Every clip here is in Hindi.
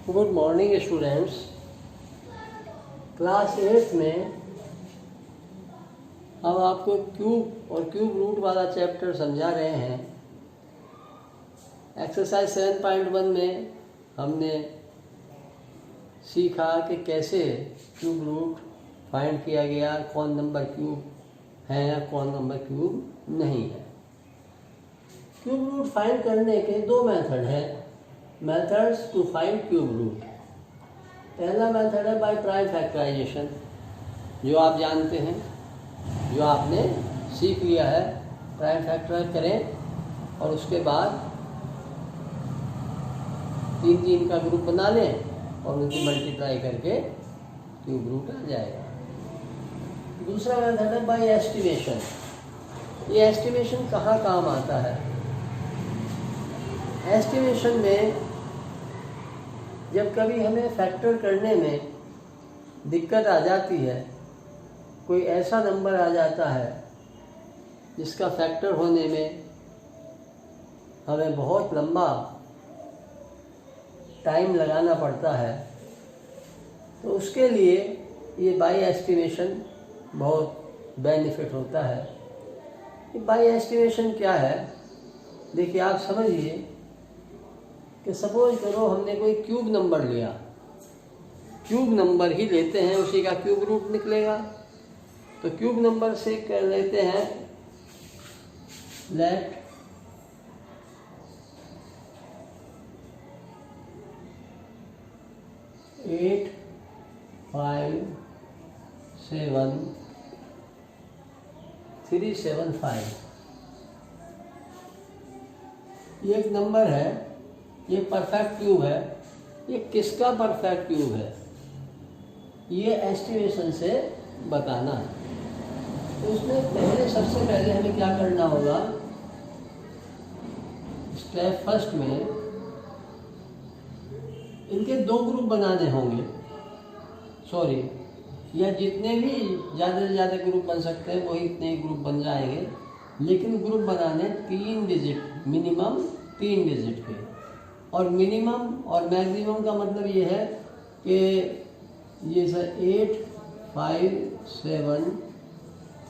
Good morning students. क्लास 8 में हम आपको क्यूब और क्यूब रूट वाला चैप्टर समझा रहे हैं। एक्सरसाइज 7.1 में हमने सीखा कि कैसे क्यूब रूट फाइंड किया गया, कौन नंबर क्यूब है या कौन नंबर क्यूब नहीं है। क्यूब रूट फाइंड करने के दो मेथड हैं। Methods to find cube root. पहला मेथड है बाय प्राइम फैक्टराइजेशन, जो आप जानते हैं, जो आपने सीख लिया है। प्राइम फैक्टराइज करें और उसके बाद 3 का ग्रुप बना लें और उनकी मल्टीप्लाई करके क्यूब रूट आ जाएगा। दूसरा मेथड है बाय एस्टिमेशन। ये एस्टिमेशन कहाँ काम आता है? एस्टिमेशन में जब कभी हमें फैक्टर करने में दिक्कत आ जाती है, कोई ऐसा नंबर आ जाता है जिसका फैक्टर होने में हमें बहुत लंबा टाइम लगाना पड़ता है, तो उसके लिए ये बाय एस्टिमेशन बहुत बेनिफिट होता है। ये बाय एस्टिमेशन क्या है? देखिए, आप समझिए कि सपोज करो हमने कोई क्यूब नंबर लिया, क्यूब नंबर ही लेते हैं, उसी का क्यूब रूट निकलेगा। तो क्यूब नंबर से कर लेते हैं लेट एट 5 7 3 7 5। ये एक नंबर है, ये परफेक्ट क्यूब है। ये किसका परफेक्ट क्यूब है, ये एस्टिमेशन से बताना है। तो इसमें सबसे पहले हमें क्या करना होगा? स्टेप फर्स्ट में इनके 2 ग्रुप बनाने होंगे। सॉरी, या जितने भी ज़्यादा से ज़्यादा ग्रुप बन सकते हैं वही इतने ही ग्रुप बन जाएंगे, लेकिन ग्रुप बनाने 3 डिजिट, मिनिमम 3 डिजिट के। और मिनिमम और मैक्सिमम का मतलब ये है कि ये सर 8 5 7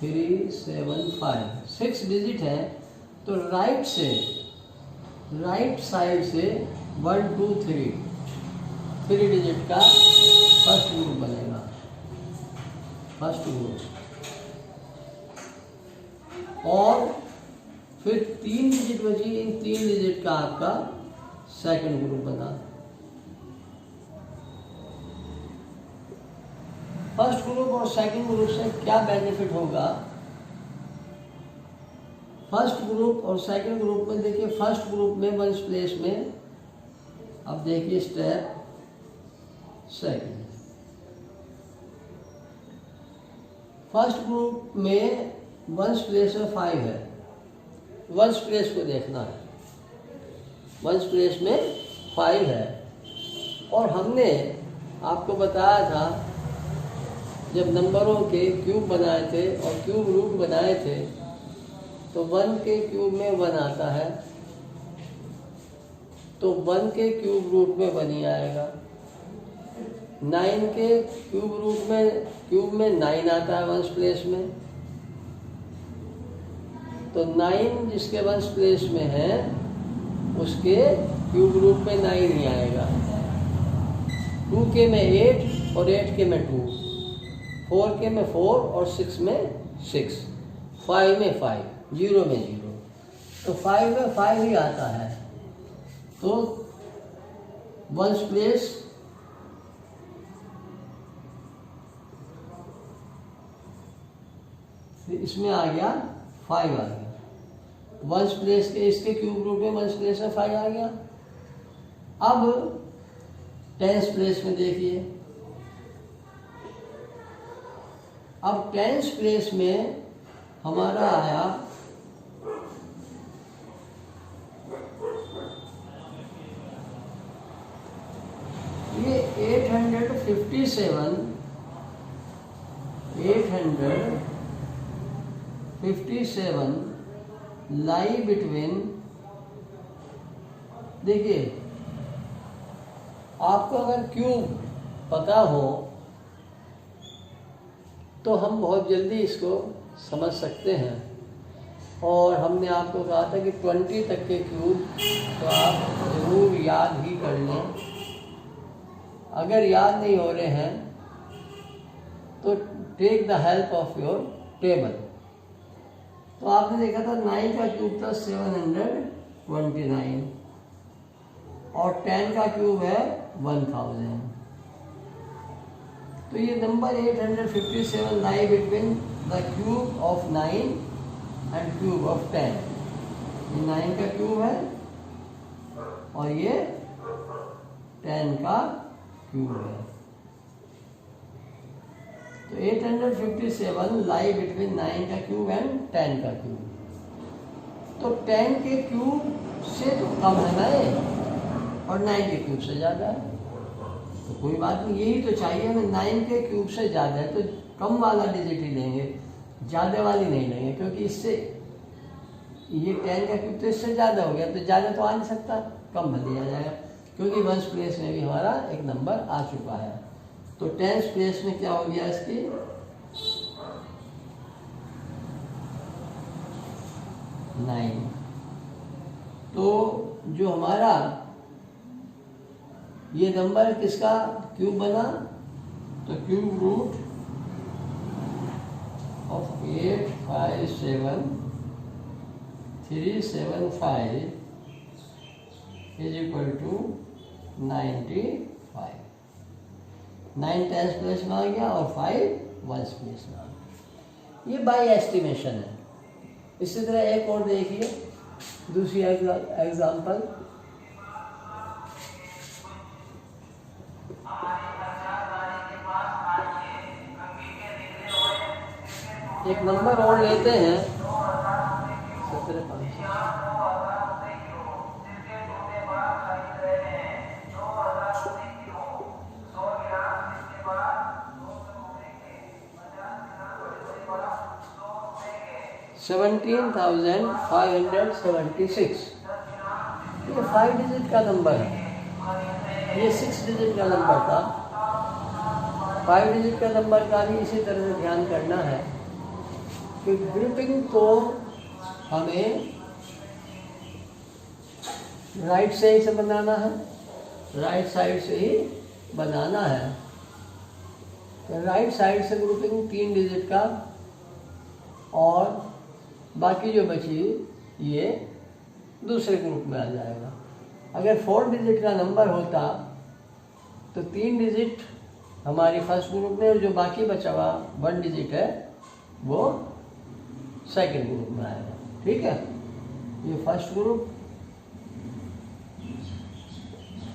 3 7 5 6 डिजिट है। तो राइट साइड से 1 2 3 डिजिट का फर्स्ट ग्रुप बनेगा, फर्स्ट ग्रुप। और फिर 3 डिजिट बची, इन 3 डिजिट का आपका सेकंड ग्रुप बना। फर्स्ट ग्रुप और सेकंड ग्रुप से क्या बेनिफिट होगा? फर्स्ट ग्रुप और सेकंड ग्रुप में देखिए, फर्स्ट ग्रुप में 1 प्लेस में, अब देखिए स्टेप सेकंड। फर्स्ट ग्रुप में 1 प्लेस में 5 है, 1 प्लेस को देखना है। 1 प्लेस में 5 है। और हमने आपको बताया था जब नंबरों के क्यूब बनाए थे और क्यूब रूट बनाए थे, तो 1 के क्यूब में 1 आता है, तो 1 के क्यूब रूट में 1 ही आएगा। 9 के क्यूब में 9 आता है 1 प्लेस में, तो 9 जिसके 1 प्लेस में है उसके क्यूब रूट में 9 ही आएगा। 2 के में 8 और 8 के में 2, 4 के में 4 और 6 में 6, 5 में 5, 0 में 0, तो 5 में 5 ही आता है। तो 1 प्लेस इसमें आ गया 5 आ गया। 1 प्लेस के इसके क्यूब रूट में 1 प्लेस में 5 आ गया। अब 10 प्लेस में देखिए, अब 10 प्लेस में हमारा आया ये 857 लाई बिटवीन, देखिए आपको अगर क्यूब पता हो तो हम बहुत जल्दी इसको समझ सकते हैं। और हमने आपको कहा था कि 20 तक के क्यूब तो आप ज़रूर याद ही कर लें। अगर याद नहीं हो रहे हैं तो take the help of your table. तो आपने देखा था 9 का क्यूब था 729 और 10 का क्यूब है 1000। तो ये number 857 lie between the cube of 9 and cube of 10। ये 9 का क्यूब है और ये 10 का क्यूब है। तो 857 लाई बिटवीन 9 का क्यूब एंड 10 का क्यूब। तो 10 के क्यूब से तो कम है ना ये, और 9 के क्यूब से ज़्यादा है। तो कोई बात नहीं, यही तो चाहिए हमें। 9 के क्यूब से ज़्यादा है तो कम वाला डिजिट ही लेंगे, ज़्यादा वाली नहीं लेंगे, क्योंकि इससे ये 10 का क्यूब तो इससे ज़्यादा हो गया, तो ज़्यादा तो आ नहीं सकता, कम में लिया जाएगा। क्योंकि 1st प्लेस में भी हमारा एक नंबर आ चुका है। तो 10th प्लेस में क्या हो गया इसकी 9। तो जो हमारा ये नंबर किसका क्यूब बना, तो cube root of 857,375 is equal to 95। 9 10th place में आ गया और 5 1st प्लेस में आ गया। ये बाय एस्टिमेशन है। इसी तरह एक और देखिए, दूसरी एग्जाम्पल। एक नंबर और लेते हैं 17,500। $17,576। ये 5 डिजिट का नंबर है, ये 6 डिजिट का नंबर था। 5 डिजिट का नंबर का भी इसी तरह से ध्यान करना है कि ग्रुपिंग को हमें राइट साइड से बनाना है, राइट साइड से ही बनाना है। तो राइट साइड से ग्रुपिंग 3 डिजिट का, और बाकी जो बची ये दूसरे ग्रुप में आ जाएगा। अगर 4 डिजिट का नंबर होता तो 3 डिजिट हमारी फर्स्ट ग्रुप में, और जो बाकी बचा हुआ 1 डिजिट है वो सेकंड ग्रुप में आएगा। ठीक है, ये फर्स्ट ग्रुप,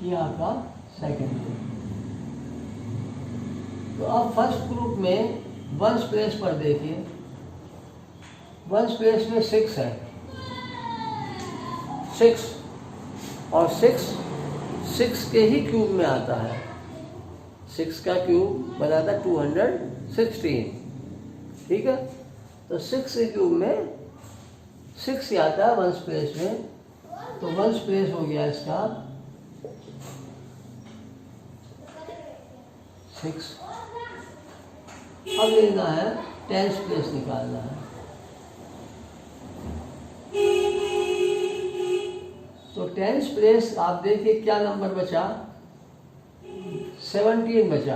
ये आपका सेकंड ग्रुप। तो अब फर्स्ट ग्रुप में 1st प्लेस पर देखिए, 1st प्लेस में 6 है, 6 और 6 के ही क्यूब में आता है। 6 का क्यूब बनाता 216। ठीक है, तो 6 के क्यूब में 6 ही आता है 1st प्लेस में। तो 1st प्लेस हो गया इसका 6। अब लेना है 10th प्लेस निकालना है। तो 10th प्लेस आप देखिए क्या नंबर बचा, 17 बचा।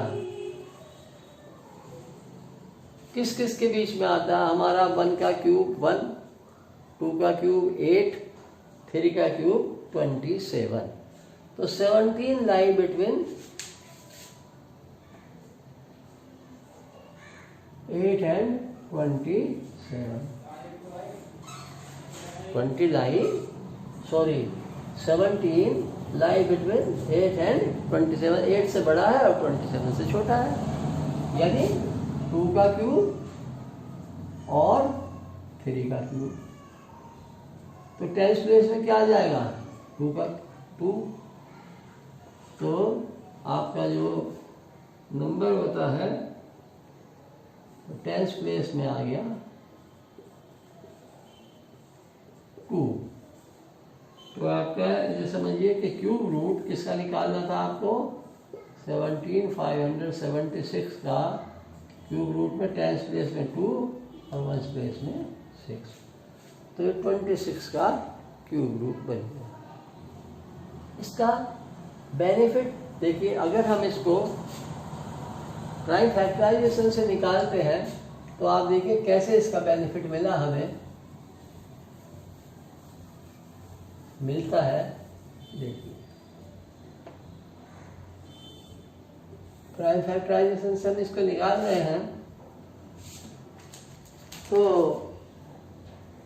किस किस के बीच में आता है हमारा? 1 का क्यूब 1, 2 का क्यूब 8, 3 का क्यूब 27। तो 17 lie between 8 and 27। 17 lie between 8 and 27। 8 से बड़ा है और 27 से छोटा है, यानी 2 का क्यूब और 3 का क्यूब। तो 10th प्लेस में क्या आ जाएगा? 2 का 2। तो आपका जो नंबर होता है 10th प्लेस में आ गया 2। तो आपका ये समझिए कि क्यूब रूट किसका निकालना था आपको? 17,576 का क्यूब रूट में 10 प्लेस में 2 और 1 प्लेस में 6, तो ये 26 का क्यूब रूट बन गया। इसका बेनिफिट देखिए, अगर हम इसको प्राइम फैक्टराइजेशन से निकालते हैं तो आप देखिए कैसे इसका बेनिफिट मिला हमें, मिलता है। देखिए प्राइम फैक्टराइजेशन से हम इसको निकाल रहे हैं, तो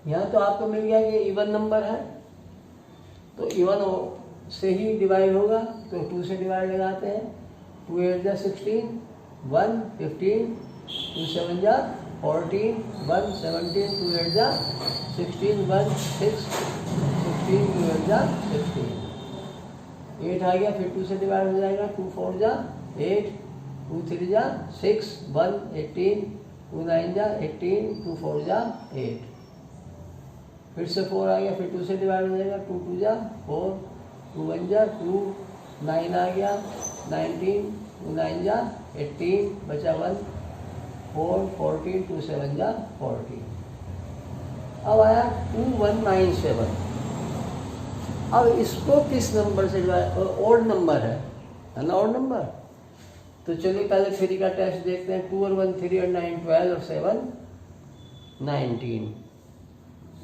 यहाँ तो आपको मिल गया कि इवन नंबर है, तो इवन से ही डिवाइड होगा, तो 2 से डिवाइड लगाते हैं। 2 8 जा 16, 1 15, 2 7 जा 14, 1 17, 2 8 जा 16, 1 6, 16, 2 8 जा 16, 8 आ गया, फिर 2 से डिवाइड हो जाएगा। 2 4 जा 8, 2 3 जा 6, 1 18, 2 9 जा 18, 2 4 जा 8, फिर से 4 आ गया, फिर 2 से डिवाइड हो जाएगा। 2 2 जा 4, 2 1 जा 2, 9 आ गया 19, 2 9 जा 18, बचा 1 4 14, 2 7 जा 14। अब आया 2197। अब इसको किस नंबर से डिवाइड, ओड नंबर है ना, ओड नंबर। तो चलिए पहले 3 का टेस्ट देखते हैं। 2 और 1 3 और 9 12 और 7 19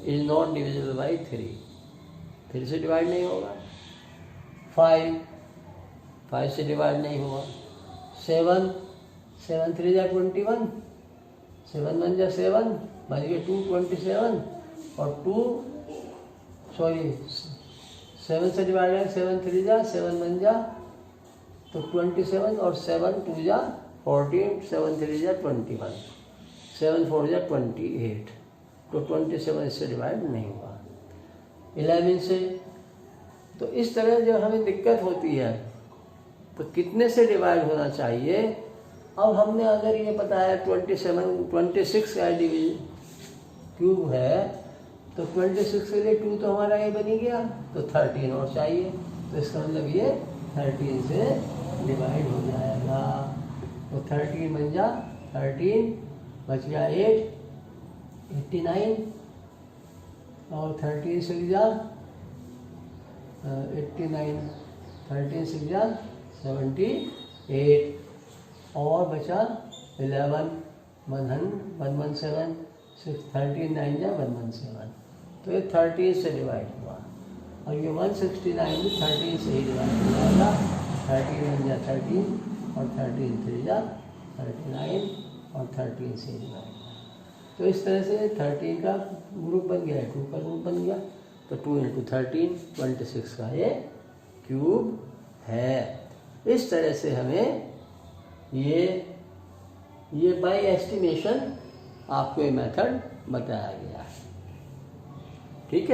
इज नॉट डिविजिबल बाई 3, फिर से डिवाइड नहीं होगा। 5 से डिवाइड नहीं होगा। 7 3 जा 21, 7 1 जा 7, बच गए 2 27, और 7 से डिवाइड है। 7 3 जा 7 1 जा तो 27, और 7 2 जा 14, 7 3 जा 21, 7 4 जा 28, तो 27 इससे डिवाइड नहीं हुआ। 11 से, तो इस तरह जब हमें दिक्कत होती है तो कितने से डिवाइड होना चाहिए। अब हमने अगर ये बताया 26 का क्यूब है, तो 26 के लिए 2 तो हमारा ये बनी गया, तो 13 और चाहिए, तो इसका मतलब ये 13 से डिवाइड हो जाएगा। तो 13 बन जा 13, बच गया 8 89, और 13 से जा 89, 13 से जा 78, और बचा 11 117, 13 9 जा 117, तो ये 13 से डिवाइड हुआ। और ये 169 भी 13 से ही डिवाइड हो जाएगा। 13 1 जा 13, और 13 3 जा 39, और 13 से डिवाइड हुआ। तो इस तरह से 13 का ग्रुप बन गया, 2 का ग्रुप बन गया, तो 2 × 13 26 का ये क्यूब है। इस तरह से हमें ये बाय एस्टिमेशन आपको ये मेथड बताया गया है। ठीक है।